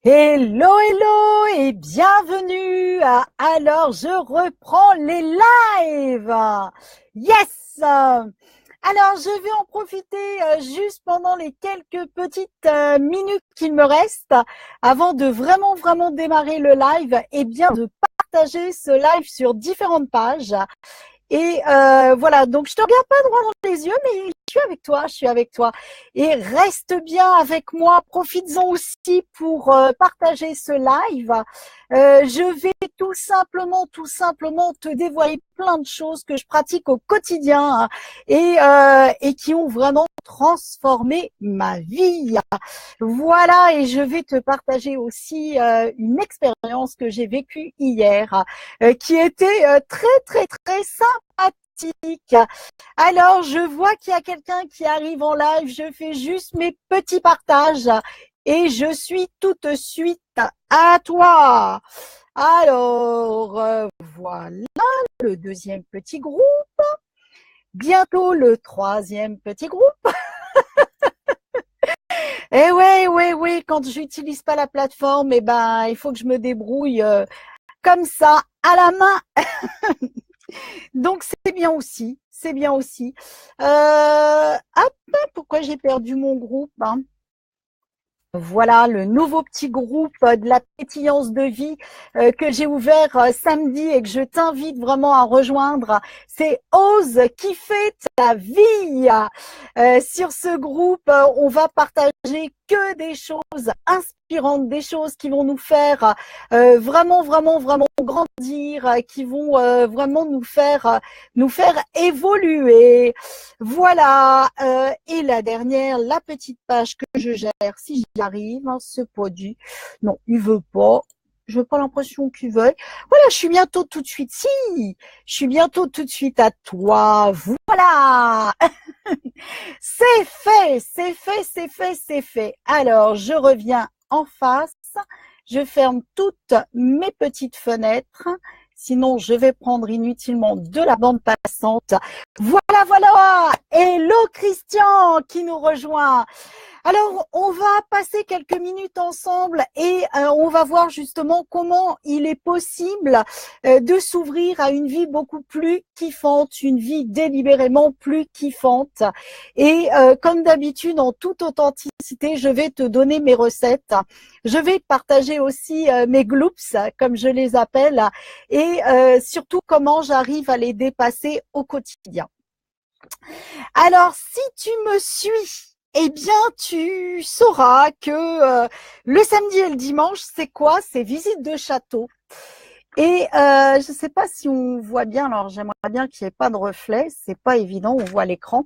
Hello, hello et bienvenue. Alors, je reprends les lives. Yes. Alors, je vais en profiter juste pendant les quelques petites minutes qu'il me reste avant de vraiment démarrer le live et bien de partager ce live sur différentes pages. Et voilà, donc je te regarde pas droit dans les yeux, mais je suis avec toi, je suis avec toi. Et reste bien avec moi, profites-en aussi pour partager ce live. Je vais tout simplement te dévoiler plein de choses que je pratique au quotidien et qui ont vraiment transformé ma vie. Voilà, et je vais te partager aussi une expérience que j'ai vécue hier, qui était très sympathique. Alors, je vois qu'il y a quelqu'un qui arrive en live, je fais juste mes petits partages et je suis tout de suite à toi. Alors, voilà le deuxième petit groupe, bientôt le troisième petit groupe. Eh ouais, quand j'utilise pas la plateforme, eh ben, il faut que je me débrouille comme ça, à la main. Donc, c'est bien aussi, c'est bien aussi. Hop, pourquoi j'ai perdu mon groupe, hein? Voilà le nouveau petit groupe de la pétillance de vie que j'ai ouvert samedi et que je t'invite vraiment à rejoindre. C'est Ose kiffer ta vie. Sur ce groupe, on va partager que des choses inspirantes, des choses qui vont nous faire vraiment grandir, qui vont vraiment nous faire évoluer. Voilà, et la dernière, la petite page que je gère, si j'y arrive, hein, ce produit. Non, il veut pas. Je n'ai pas l'impression qu'il veuille. Voilà, je suis bientôt tout de suite. Si, je suis bientôt tout de suite à toi. Voilà. C'est fait, c'est fait, c'est fait, c'est fait. Alors, je reviens en face. Je ferme toutes mes petites fenêtres. Sinon, je vais prendre inutilement de la bande passante. Voilà. Hello Christian qui nous rejoint. Alors, on va passer quelques minutes ensemble et on va voir justement comment il est possible de s'ouvrir à une vie beaucoup plus kiffante, une vie délibérément plus kiffante. Et comme d'habitude, en toute authenticité, je vais te donner mes recettes. Je vais partager aussi mes gloops, comme je les appelle, et surtout comment j'arrive à les dépasser au quotidien. Alors, si tu me suis, eh bien, tu sauras que le samedi et le dimanche, c'est quoi? C'est visite de château. Et je ne sais pas si on voit bien, alors j'aimerais bien qu'il n'y ait pas de reflet, c'est pas évident, on voit l'écran.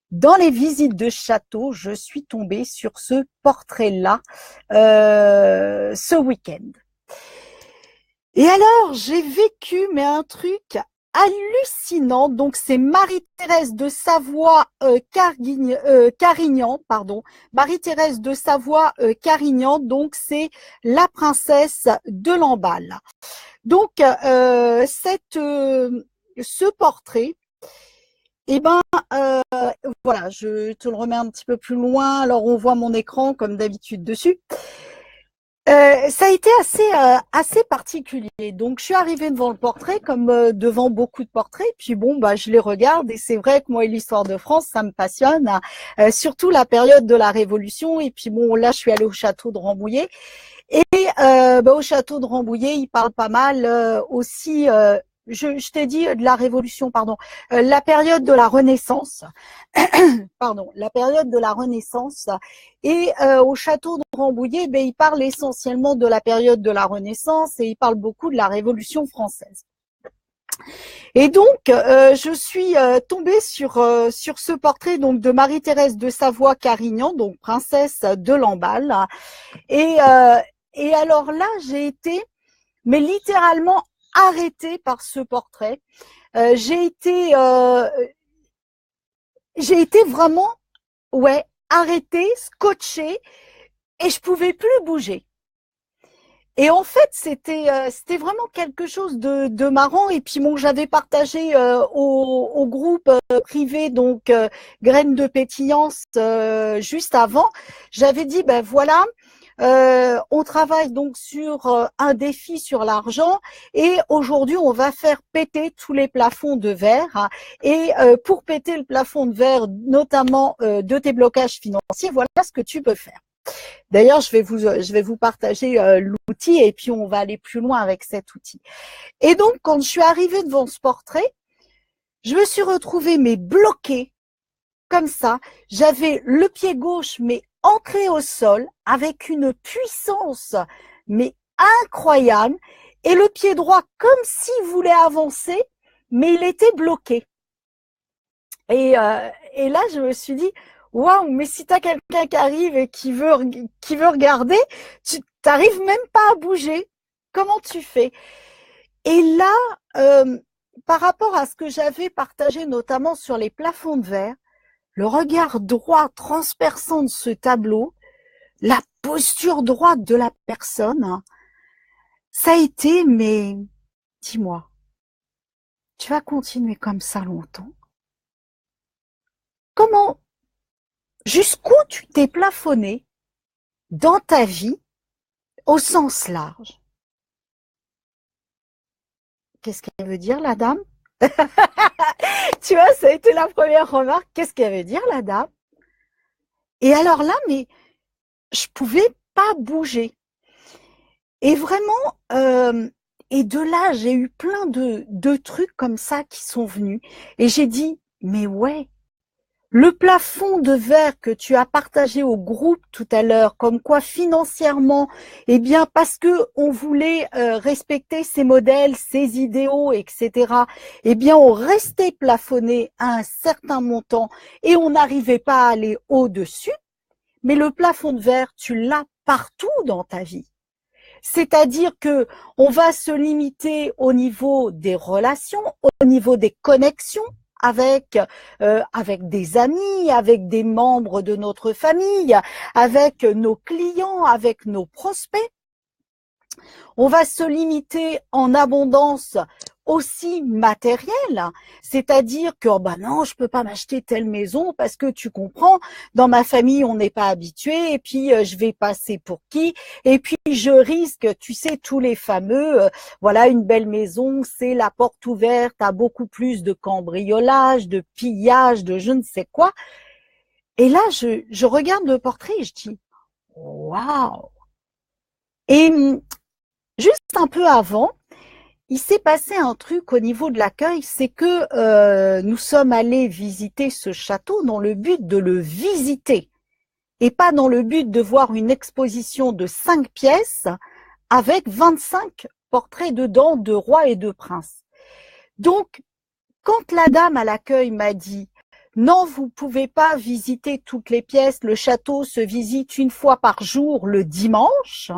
Dans les visites de château, je suis tombée sur ce portrait-là ce week-end. Et alors, j'ai vécu mais un truc hallucinant. Donc, c'est Marie-Thérèse de Savoie Carignan, pardon. Marie-Thérèse de Savoie Carignan, donc c'est la princesse de Lamballe. Donc, ce portrait, eh ben, voilà, je te le remets un petit peu plus loin. Alors, on voit mon écran comme d'habitude dessus. Ça a été assez particulier. Donc, je suis arrivée devant le portrait, comme devant beaucoup de portraits. Puis bon, bah, je les regarde et c'est vrai que moi, l'histoire de France, ça me passionne. Surtout la période de la Révolution. Et puis bon, là, je suis allée au château de Rambouillet. Et au château de Rambouillet, il parle pas mal aussi. Je t'ai dit de la Révolution, pardon. La période de la Renaissance. Pardon, la période de la Renaissance. Et au château de Rambouillet, il parle essentiellement de la période de la Renaissance et il parle beaucoup de la Révolution française. Et donc, je suis tombée sur ce portrait donc de Marie-Thérèse de Savoie Carignan, donc princesse de Lamballe. Et alors là, j'ai été, mais littéralement arrêtée par ce portrait. J'ai été vraiment, arrêtée, scotchée, et je pouvais plus bouger. Et en fait, c'était vraiment quelque chose de marrant. Et puis bon, j'avais partagé au groupe privé donc Graines de pétillance juste avant. J'avais dit ben voilà, On travaille donc sur un défi sur l'argent et aujourd'hui, on va faire péter tous les plafonds de verre. Hein. Et pour péter le plafond de verre, notamment de tes blocages financiers, voilà ce que tu peux faire. D'ailleurs, je vais vous partager l'outil et puis on va aller plus loin avec cet outil. Et donc, quand je suis arrivée devant ce portrait, je me suis retrouvée mais bloquée comme ça. J'avais le pied gauche mais ancré au sol avec une puissance mais incroyable et le pied droit comme s'il voulait avancer mais il était bloqué. Et là, je me suis dit, waouh, mais si tu as quelqu'un qui arrive et qui veut regarder, tu n'arrives même pas à bouger. Comment tu fais? Et là, par rapport à ce que j'avais partagé notamment sur les plafonds de verre, le regard droit transperçant de ce tableau, la posture droite de la personne, hein, ça a été, mais dis-moi, tu vas continuer comme ça longtemps? Comment, jusqu'où tu t'es plafonné dans ta vie au sens large? Qu'est-ce qu'elle veut dire, la dame? Tu vois, ça a été la première remarque. Qu'est-ce qu'elle veut dire, la dame? Et alors là, mais je pouvais pas bouger. Et vraiment, et de là, j'ai eu plein de trucs comme ça qui sont venus. Et j'ai dit, mais ouais, le plafond de verre que tu as partagé au groupe tout à l'heure, comme quoi financièrement, eh bien parce que on voulait respecter ces modèles, ces idéaux, etc. Eh bien on restait plafonné à un certain montant et on n'arrivait pas à aller au-dessus. Mais le plafond de verre, tu l'as partout dans ta vie. C'est-à-dire que on va se limiter au niveau des relations, au niveau des connexions avec avec des amis, avec des membres de notre famille, avec nos clients, avec nos prospects. On va se limiter en abondance aussi matérielle, c'est-à-dire que oh bah non, je peux pas m'acheter telle maison parce que tu comprends, dans ma famille on n'est pas habitué et puis je vais passer pour qui et puis je risque, tu sais tous les fameux voilà une belle maison, c'est la porte ouverte à beaucoup plus de cambriolage, de pillage, de je ne sais quoi. Et là je regarde le portrait et je dis waouh. Et juste un peu avant, il s'est passé un truc au niveau de l'accueil, c'est que nous sommes allés visiter ce château dans le but de le visiter et pas dans le but de voir une exposition de 5 pièces avec 25 portraits dedans de rois et de princes. Donc, quand la dame à l'accueil m'a dit « Non, vous pouvez pas visiter toutes les pièces, le château se visite une fois par jour le dimanche »,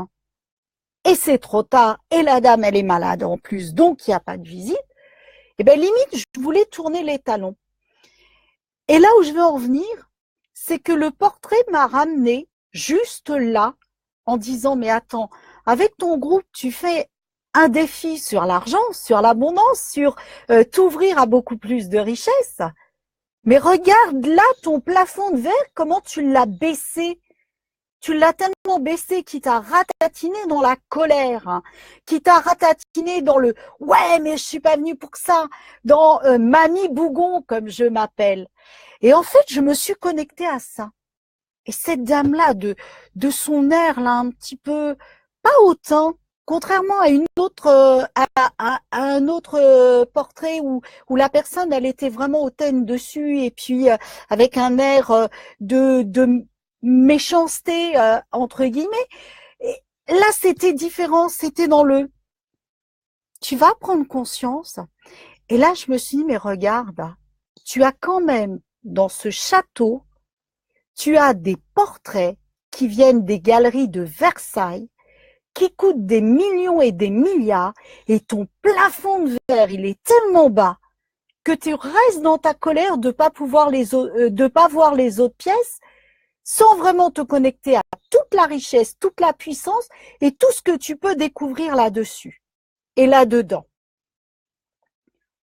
et c'est trop tard, et la dame, elle est malade en plus, donc il n'y a pas de visite, et bien limite, je voulais tourner les talons. Et là où je veux en venir, c'est que le portrait m'a ramené juste là, en disant, mais attends, avec ton groupe, tu fais un défi sur l'argent, sur l'abondance, sur t'ouvrir à beaucoup plus de richesses. Mais regarde là ton plafond de verre, comment tu l'as baissé. Tu l'as tellement baissé qui t'a ratatiné dans la colère, hein, qui t'a ratatiné dans le « ouais, mais je suis pas venue pour ça », dans Mamie Bougon, comme je m'appelle. Et en fait, je me suis connectée à ça. Et cette dame-là, de son air, là, un petit peu, pas autant, contrairement à une autre, à un autre portrait où la personne, elle était vraiment hautaine dessus et puis avec un air de méchanceté, entre guillemets. Et là, c'était différent, c'était dans le tu vas prendre conscience. Et là, je me suis dit, mais regarde, tu as quand même dans ce château, tu as des portraits qui viennent des galeries de Versailles, qui coûtent des millions et des milliards, et ton plafond de verre, il est tellement bas que tu restes dans ta colère de pas pouvoir de pas voir les autres pièces, sans vraiment te connecter à toute la richesse, toute la puissance et tout ce que tu peux découvrir là-dessus et là-dedans.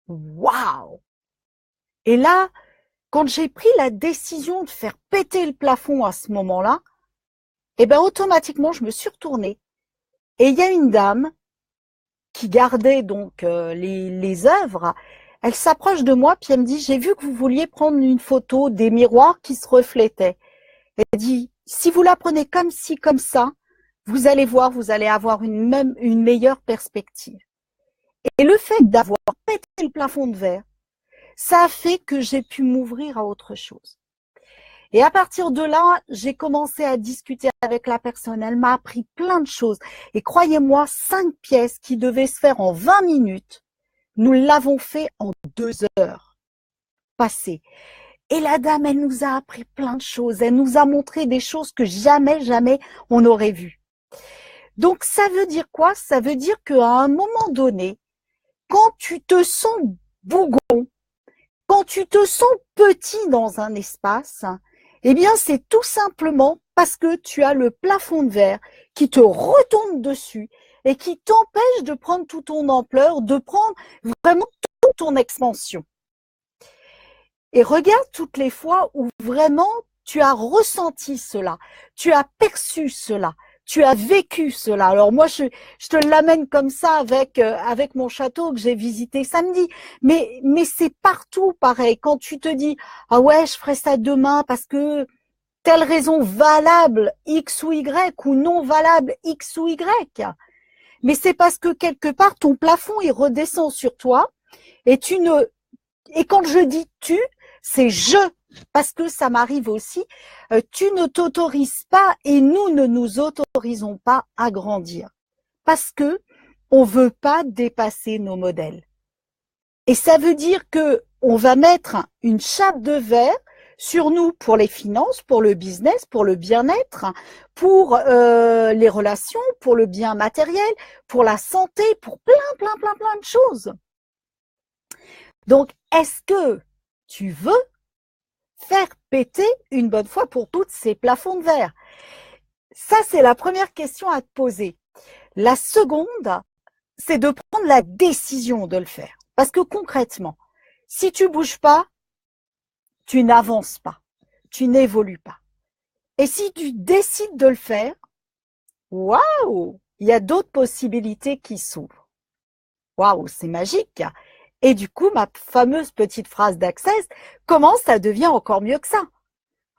Waouh! Et là, quand j'ai pris la décision de faire péter le plafond à ce moment-là, Et ben automatiquement, je me suis retournée. Et il y a une dame qui gardait donc les œuvres. Elle s'approche de moi, puis elle me dit, j'ai vu que vous vouliez prendre une photo des miroirs qui se reflétaient. Elle dit, si vous la prenez comme ci, comme ça, vous allez voir, vous allez avoir une meilleure perspective. Et le fait d'avoir pété le plafond de verre, ça a fait que j'ai pu m'ouvrir à autre chose. Et à partir de là, j'ai commencé à discuter avec la personne. Elle m'a appris plein de choses. Et croyez-moi, 5 pièces qui devaient se faire en 20 minutes, nous l'avons fait en 2 heures passées. Et la dame, elle nous a appris plein de choses. Elle nous a montré des choses que jamais, jamais on aurait vues. Donc, ça veut dire quoi? Ça veut dire qu'à un moment donné, quand tu te sens bougon, quand tu te sens petit dans un espace, eh bien, c'est tout simplement parce que tu as le plafond de verre qui te retombe dessus et qui t'empêche de prendre toute ton ampleur, de prendre vraiment toute ton expansion. Et regarde toutes les fois où vraiment tu as ressenti cela, tu as perçu cela, tu as vécu cela. Alors moi, je te l'amène comme ça avec mon château que j'ai visité samedi. Mais c'est partout pareil. Quand tu te dis, ah ouais, je ferai ça demain parce que telle raison valable X ou Y ou non valable X ou Y. Mais c'est parce que quelque part, ton plafond, il redescend sur toi et et quand je dis tu, c'est je, parce que ça m'arrive aussi, tu ne t'autorises pas et nous ne nous autorisons pas à grandir parce que on veut pas dépasser nos modèles. Et ça veut dire que on va mettre une chape de verre sur nous pour les finances, pour le business, pour le bien-être, pour les relations, pour le bien matériel, pour la santé, pour plein de choses. Donc, est-ce que tu veux faire péter une bonne fois pour toutes ces plafonds de verre? Ça, c'est la première question à te poser. La seconde, c'est de prendre la décision de le faire. Parce que concrètement, si tu bouges pas, tu n'avances pas, tu n'évolues pas. Et si tu décides de le faire, waouh, il y a d'autres possibilités qui s'ouvrent. Waouh, c'est magique. Et du coup, ma fameuse petite phrase d'Access, comment ça devient encore mieux que ça?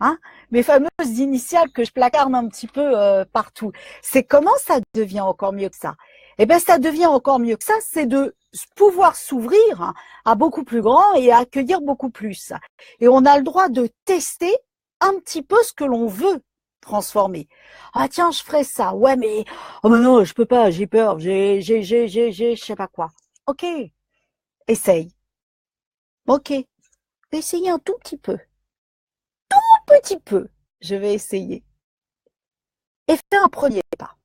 Hein, mes fameuses initiales que je placarde un petit peu partout. C'est comment ça devient encore mieux que ça? Eh bien, ça devient encore mieux que ça, c'est de pouvoir s'ouvrir à beaucoup plus grand et à accueillir beaucoup plus. Et on a le droit de tester un petit peu ce que l'on veut transformer. Ah tiens, je ferai ça. Ouais, mais oh mais non, je peux pas, j'ai peur, je sais pas quoi. Ok, essaye. Ok, essayez un tout petit peu, je vais essayer. Et fais un premier pas.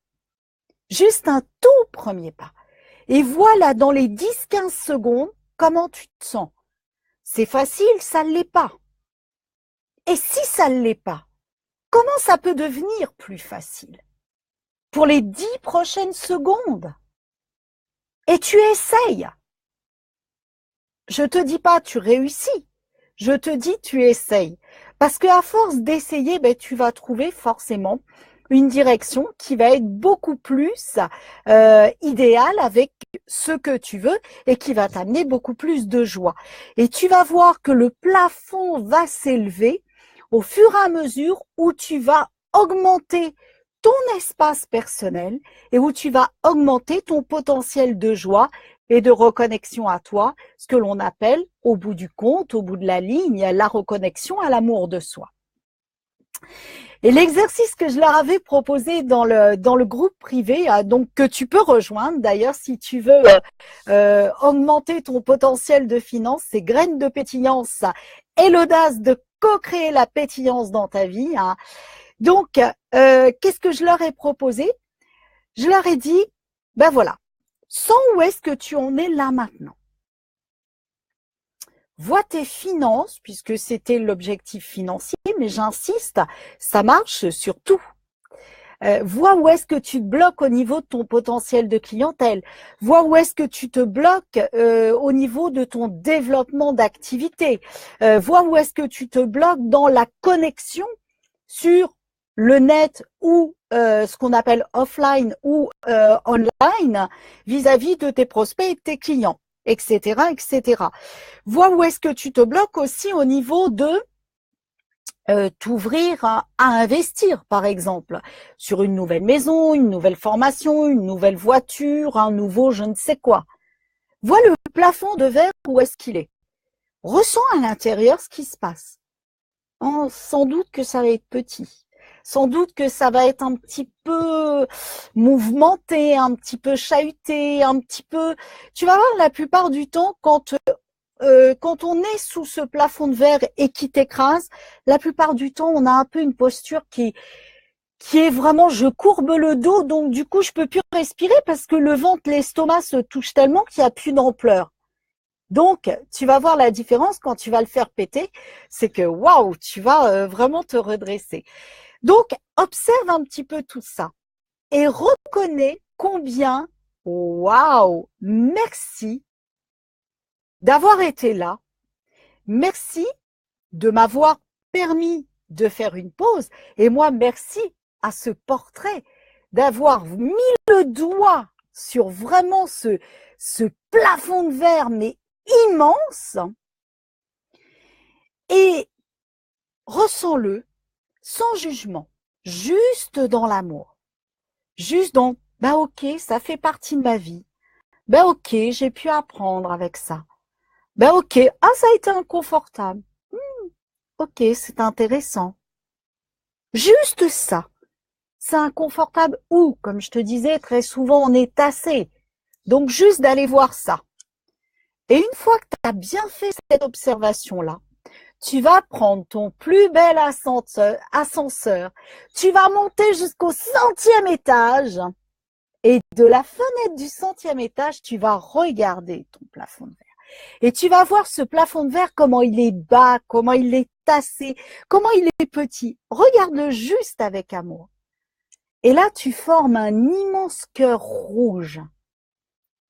Juste un tout premier pas. Et voilà, dans les 10-15 secondes, comment tu te sens. C'est facile, ça ne l'est pas. Et si ça ne l'est pas, comment ça peut devenir plus facile? Pour les 10 prochaines secondes. Et tu essayes. Je te dis pas tu réussis. Je te dis tu essayes. Parce qu'à force d'essayer, ben, tu vas trouver forcément une direction qui va être beaucoup plus idéale avec ce que tu veux et qui va t'amener beaucoup plus de joie. Et tu vas voir que le plafond va s'élever au fur et à mesure où tu vas augmenter ton espace personnel et où tu vas augmenter ton potentiel de joie et de reconnexion à toi, ce que l'on appelle, au bout du compte, au bout de la ligne, la reconnexion à l'amour de soi. Et l'exercice que je leur avais proposé dans le groupe privé, donc que tu peux rejoindre d'ailleurs si tu veux augmenter ton potentiel de finance, c'est graines de pétillance et l'audace de co-créer la pétillance dans ta vie. Hein. Donc, qu'est-ce que je leur ai proposé? Je leur ai dit, ben voilà, sens où est-ce que tu en es là maintenant. Vois tes finances, puisque c'était l'objectif financier, mais j'insiste, ça marche sur tout. Vois où est-ce que tu te bloques au niveau de ton potentiel de clientèle. Vois où est-ce que tu te bloques au niveau de ton développement d'activité. Vois où est-ce que tu te bloques dans la connexion sur le net ou ce qu'on appelle offline ou online vis-à-vis de tes prospects et de tes clients, etc., etc. Vois où est-ce que tu te bloques aussi au niveau de t'ouvrir à investir, par exemple, sur une nouvelle maison, une nouvelle formation, une nouvelle voiture, un nouveau je ne sais quoi. Vois le plafond de verre, où est-ce qu'il est. Ressens à l'intérieur ce qui se passe. Sans doute que ça va être petit. Sans doute que ça va être un petit peu mouvementé, un petit peu chahuté, un petit peu… Tu vas voir, la plupart du temps, quand on est sous ce plafond de verre et qui t'écrase, la plupart du temps, on a un peu une posture qui est vraiment, je courbe le dos, donc du coup, je peux plus respirer parce que le ventre, l'estomac se touche tellement qu'il n'y a plus d'ampleur. Donc, tu vas voir la différence quand tu vas le faire péter, c'est que waouh, tu vas vraiment te redresser. Donc, observe un petit peu tout ça et reconnais combien, waouh, merci d'avoir été là. Merci de m'avoir permis de faire une pause. Et moi, merci à ce portrait d'avoir mis le doigt sur vraiment ce plafond de verre, mais immense. Et ressens-le sans jugement, juste dans l'amour. Juste dans, bah ok, ça fait partie de ma vie. Bah ok, j'ai pu apprendre avec ça. Bah ok, ah ça a été inconfortable. Ok, c'est intéressant. Juste ça. C'est inconfortable ou, comme je te disais, très souvent on est tassé. Donc juste d'aller voir ça. Et une fois que tu as bien fait cette observation-là, tu vas prendre ton plus bel ascenseur, tu vas monter jusqu'au 100e étage et de la fenêtre du 100e étage, tu vas regarder ton plafond de verre. Et tu vas voir ce plafond de verre, comment il est bas, comment il est tassé, comment il est petit. Regarde-le juste avec amour. Et là, tu formes un immense cœur rouge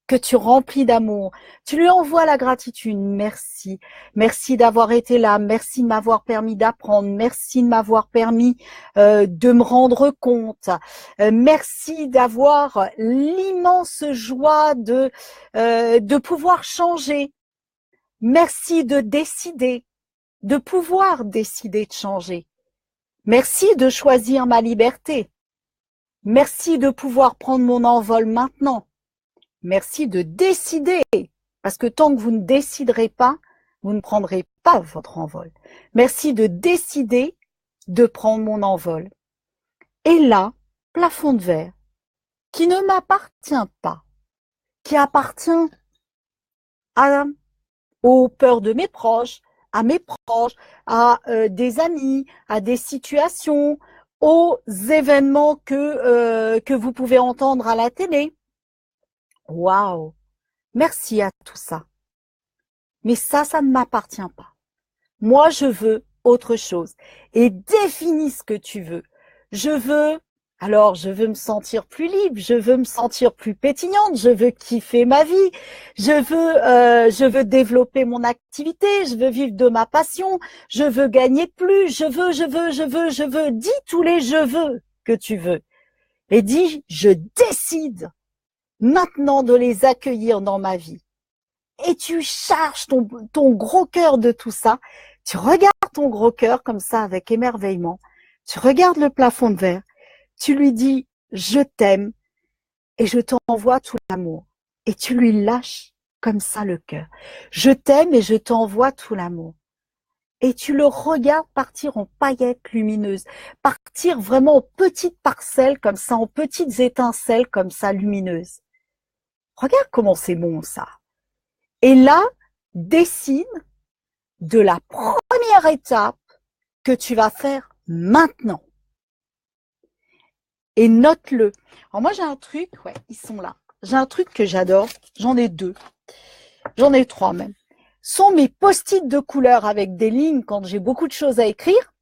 que tu remplis d'amour. Tu lui envoies la gratitude. Merci. Merci d'avoir été là. Merci de m'avoir permis d'apprendre. Merci de m'avoir permis de me rendre compte. Merci d'avoir l'immense joie de pouvoir changer. Merci de décider, de pouvoir décider de changer. Merci de choisir ma liberté. Merci de pouvoir prendre mon envol maintenant. Merci de décider, parce que tant que vous ne déciderez pas, vous ne prendrez pas votre envol. Merci de décider de prendre mon envol. Et là, plafond de verre, qui ne m'appartient pas, qui appartient aux peurs de mes proches, à des amis, à des situations, aux événements que vous pouvez entendre à la télé. Waouh! Merci à tout ça. Mais ça ne m'appartient pas. Moi, je veux autre chose. Et définis ce que tu veux. Je veux me sentir plus libre, je veux me sentir plus pétillante, je veux kiffer ma vie, je veux développer mon activité, je veux vivre de ma passion, je veux gagner plus, je veux. Dis tous les je veux que tu veux. Et dis, je décide maintenant de les accueillir dans ma vie. Et tu charges ton gros cœur de tout ça. Tu regardes ton gros cœur comme ça avec émerveillement. Tu regardes le plafond de verre. Tu lui dis, je t'aime et je t'envoie tout l'amour. Et tu lui lâches comme ça le cœur. Je t'aime et je t'envoie tout l'amour. Et tu le regardes partir en paillettes lumineuses, partir vraiment en petites parcelles comme ça, en petites étincelles comme ça lumineuses. Regarde comment c'est bon ça. Et là, décide de la première étape que tu vas faire maintenant. Et note-le. Alors moi, j'ai un truc, ouais, ils sont là. J'ai un truc que j'adore. J'en ai 2. J'en ai 3 même. Ce sont mes post-it de couleur avec des lignes quand j'ai beaucoup de choses à écrire.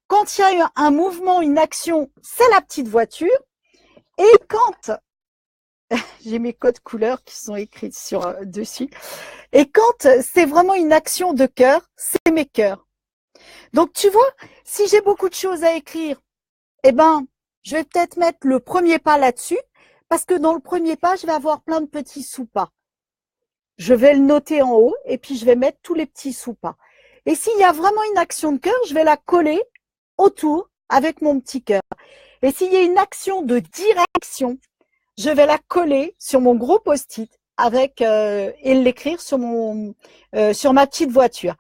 Quand il y a eu un mouvement, une action, c'est la petite voiture. Et quand j'ai mes codes couleurs qui sont écrits dessus. Et quand c'est vraiment une action de cœur, c'est mes cœurs. Donc, tu vois, si j'ai beaucoup de choses à écrire, eh ben, je vais peut-être mettre le premier pas là-dessus, parce que dans le premier pas, je vais avoir plein de petits sous-pas. Je vais le noter en haut et puis je vais mettre tous les petits sous-pas. Et s'il y a vraiment une action de cœur, je vais la coller autour avec mon petit cœur. Et s'il y a une action de direction, je vais la coller sur mon gros post-it avec et l'écrire sur sur ma petite voiture.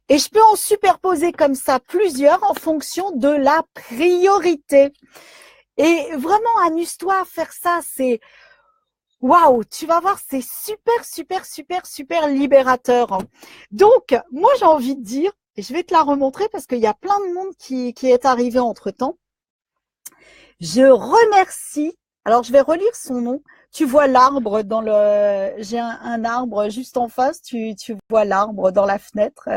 Et je peux en superposer comme ça plusieurs en fonction de la priorité. Et vraiment, amuse-toi à faire ça. C'est waouh, tu vas voir, c'est super, super, super, super libérateur. Donc, moi, j'ai envie de dire, et je vais te la remontrer parce qu'il y a plein de monde qui est arrivé entre-temps. Je remercie, alors je vais relire son nom. Tu vois l'arbre dans le, j'ai un arbre juste en face, tu vois l'arbre dans la fenêtre,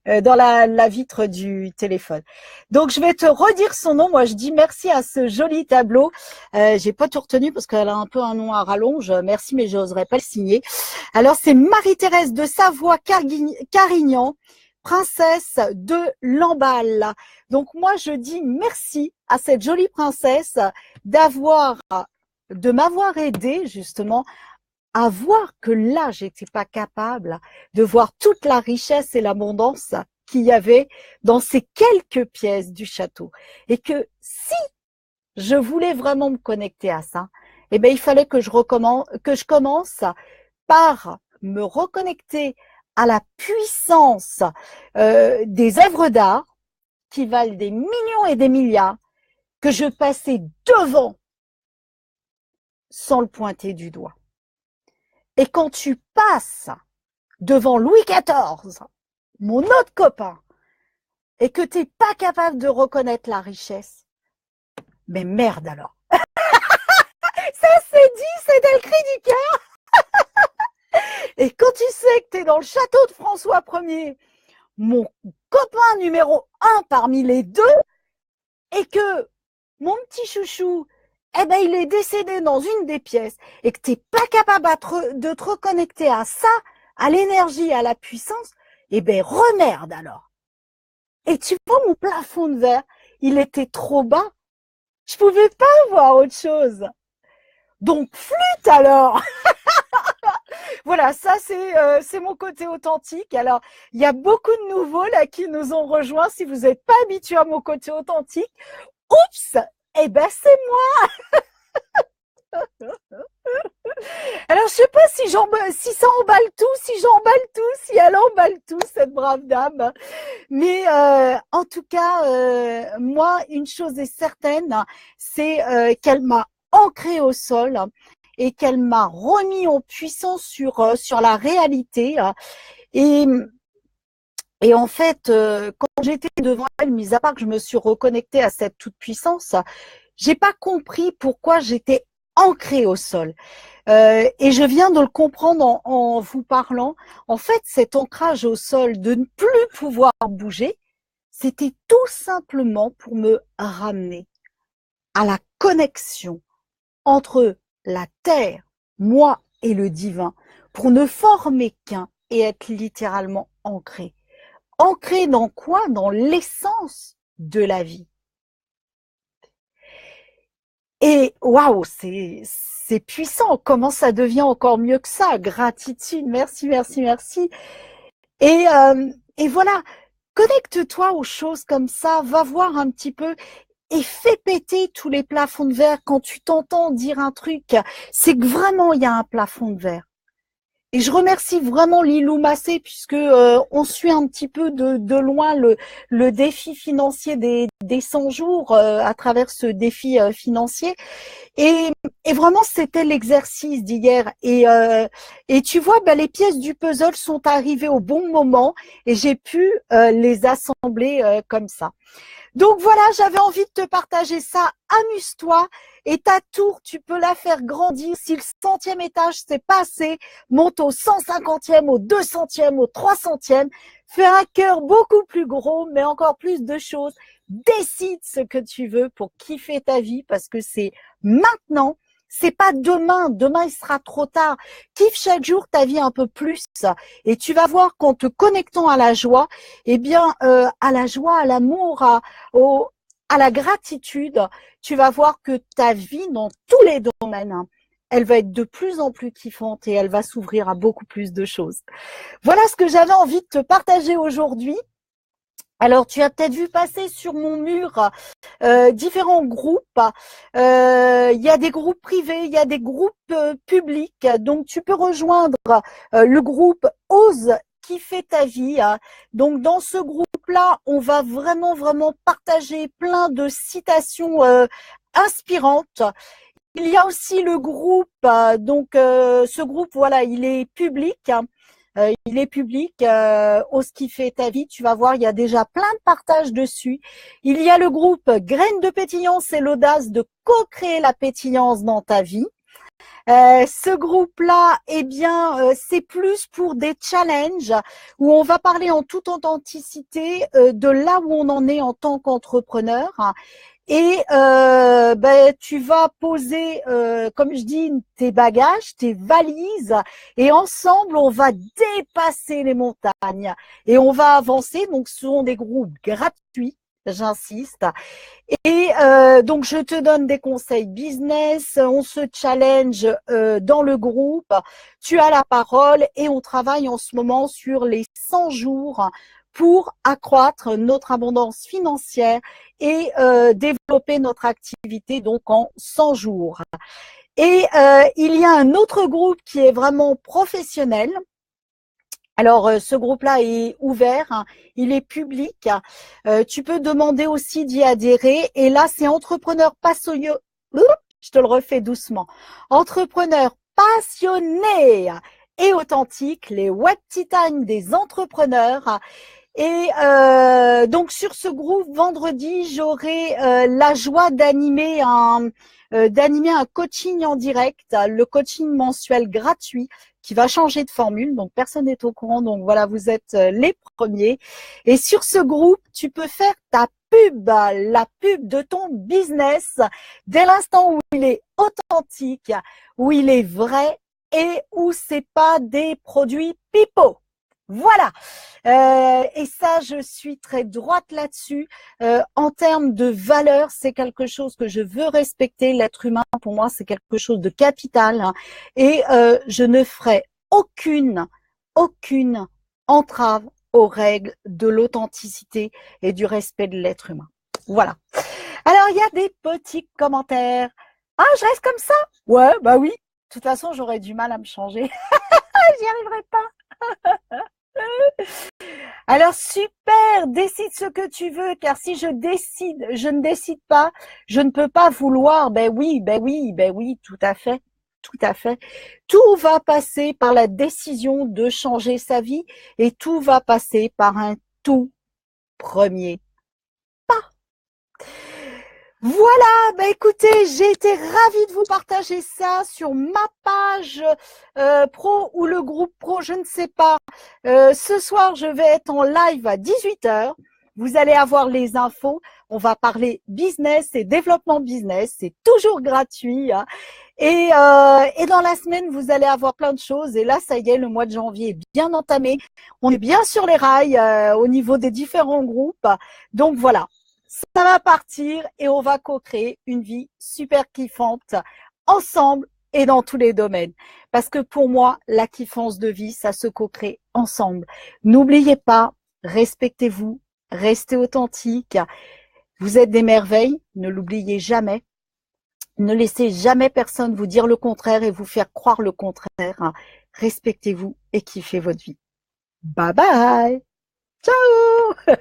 dans la vitre du téléphone. Donc je vais te redire son nom. Moi je dis merci à ce joli tableau. J'ai pas tout retenu parce qu'elle a un peu un nom à rallonge. Merci, mais j'oserais pas le signer. Alors c'est Marie-Thérèse de Savoie-Carignan, princesse de Lamballe. Donc moi je dis merci à cette jolie princesse de m'avoir aidé justement à voir que là, j'étais pas capable de voir toute la richesse et l'abondance qu'il y avait dans ces quelques pièces du château. Et que si je voulais vraiment me connecter à ça, eh ben, il fallait que je commence par me reconnecter à la puissance des œuvres d'art qui valent des millions et des milliards, que je passais devant sans le pointer du doigt. Et quand tu passes devant Louis XIV, mon autre copain, et que tu n'es pas capable de reconnaître la richesse, mais merde alors. Ça c'est dit, c'est le cri du cœur. Et quand tu sais que tu es dans le château de François Ier, mon copain numéro 1 parmi les deux, et que mon petit chouchou, eh ben, il est décédé dans une des pièces et que tu n'es pas capable de te reconnecter à ça, à l'énergie, à la puissance, eh ben, remerde alors. Et tu vois, mon plafond de verre, il était trop bas. Je pouvais pas voir autre chose. Donc, flûte alors. Voilà, ça c'est mon côté authentique. Alors, il y a beaucoup de nouveaux là qui nous ont rejoints. Si vous n'êtes pas habitués à mon côté authentique, oups, eh ben c'est moi. Alors, je sais pas si ça emballe tout, si j'emballe tout, si elle emballe tout, cette brave dame. Mais en tout cas, moi, une chose est certaine, c'est qu'elle m'a ancrée au sol et qu'elle m'a remis en puissance sur la réalité. Et en fait, quand j'étais devant elle, mis à part que je me suis reconnectée à cette toute puissance, j'ai pas compris pourquoi j'étais ancrée au sol. Et je viens de le comprendre en vous parlant. En fait, cet ancrage au sol, de ne plus pouvoir bouger, c'était tout simplement pour me ramener à la connexion entre la terre, moi et le divin, pour ne former qu'un et être littéralement ancré. Ancré dans quoi? Dans l'essence de la vie. Et waouh, c'est puissant. Comment ça devient encore mieux que ça? Gratitude, merci, merci, merci. Et voilà, connecte-toi aux choses comme ça, va voir un petit peu et fais péter tous les plafonds de verre quand tu t'entends dire un truc. C'est que vraiment il y a un plafond de verre. Et je remercie vraiment Lilou Massé puisque on suit un petit peu de loin le défi financier des 100 jours à travers ce défi financier. Et vraiment, c'était l'exercice d'hier. Et tu vois, ben, les pièces du puzzle sont arrivées au bon moment et j'ai pu les assembler comme ça. Donc voilà, j'avais envie de te partager ça. Amuse-toi et ta tour, tu peux la faire grandir. Si le 100e étage, c'est pas assez, monte au 150e, au 200e, au 300e. Fais un cœur beaucoup plus gros, mais encore plus de choses. Décide ce que tu veux pour kiffer ta vie parce que c'est maintenant. C'est pas demain. Demain, il sera trop tard. Kiffe chaque jour ta vie un peu plus. Et tu vas voir qu'en te connectant à la joie, eh bien, à la joie, à l'amour, à à la gratitude, tu vas voir que ta vie dans tous les domaines, elle va être de plus en plus kiffante et elle va s'ouvrir à beaucoup plus de choses. Voilà ce que j'avais envie de te partager aujourd'hui. Alors, tu as peut-être vu passer sur mon mur différents groupes. Il y a des groupes privés, il y a des groupes publics. Donc, tu peux rejoindre le groupe Ose kiffer ta vie. Donc, dans ce groupe-là, on va vraiment, vraiment partager plein de citations inspirantes. Il y a aussi le groupe, ce groupe, voilà, il est public. Il est public, Ose kiffer ta vie, tu vas voir, il y a déjà plein de partages dessus. Il y a le groupe Graines de pétillance et l'audace de co-créer la pétillance dans ta vie. Ce groupe-là, eh bien, c'est plus pour des challenges où on va parler en toute authenticité de là où on en est en tant qu'entrepreneur. Et tu vas poser, comme je dis, tes bagages, tes valises, et ensemble, on va dépasser les montagnes et on va avancer. Donc, ce sont des groupes gratuits, j'insiste. Et donc, je te donne des conseils business, on se challenge dans le groupe, tu as la parole et on travaille en ce moment sur les 100 jours pour accroître notre abondance financière et développer notre activité donc en 100 jours. Et il y a un autre groupe qui est vraiment professionnel. Alors, ce groupe-là est ouvert, hein, il est public. Tu peux demander aussi d'y adhérer. Et là, c'est entrepreneurs passionnés. Je te le refais doucement. Entrepreneurs passionnés et authentiques, les web titans des entrepreneurs. Et donc sur ce groupe, vendredi, j'aurai la joie d'animer un coaching en direct, le coaching mensuel gratuit qui va changer de formule. Donc personne n'est au courant, donc voilà, vous êtes les premiers. Et sur ce groupe, tu peux faire ta pub, la pub de ton business dès l'instant où il est authentique, où il est vrai et où c'est pas des produits pipeaux. Voilà, et ça, je suis très droite là-dessus. En termes de valeur, c'est quelque chose que je veux respecter. L'être humain, pour moi, c'est quelque chose de capital, hein, et je ne ferai aucune entrave aux règles de l'authenticité et du respect de l'être humain. Voilà. Alors, il y a des petits commentaires. Ah, je reste comme ça? Ouais, bah oui. De toute façon, j'aurais du mal à me changer. J'y arriverai pas. Alors super, décide ce que tu veux, car si je ne décide pas, je ne peux pas vouloir. Ben oui, tout à fait, tout à fait. Tout va passer par la décision de changer sa vie et tout va passer par un tout premier pas. Voilà, bah écoutez, j'ai été ravie de vous partager ça sur ma page pro ou le groupe pro, je ne sais pas. Ce soir, je vais être en live à 18h. Vous allez avoir les infos. On va parler business et développement business. C'est toujours gratuit, hein. Et dans la semaine, vous allez avoir plein de choses. Et là, ça y est, le mois de janvier est bien entamé. On est bien sur les rails au niveau des différents groupes. Donc voilà. Ça va partir et on va co-créer une vie super kiffante ensemble et dans tous les domaines. Parce que pour moi, la kiffance de vie, ça se co-crée ensemble. N'oubliez pas, respectez-vous, restez authentique. Vous êtes des merveilles, ne l'oubliez jamais. Ne laissez jamais personne vous dire le contraire et vous faire croire le contraire. Respectez-vous et kiffez votre vie. Bye bye. Ciao.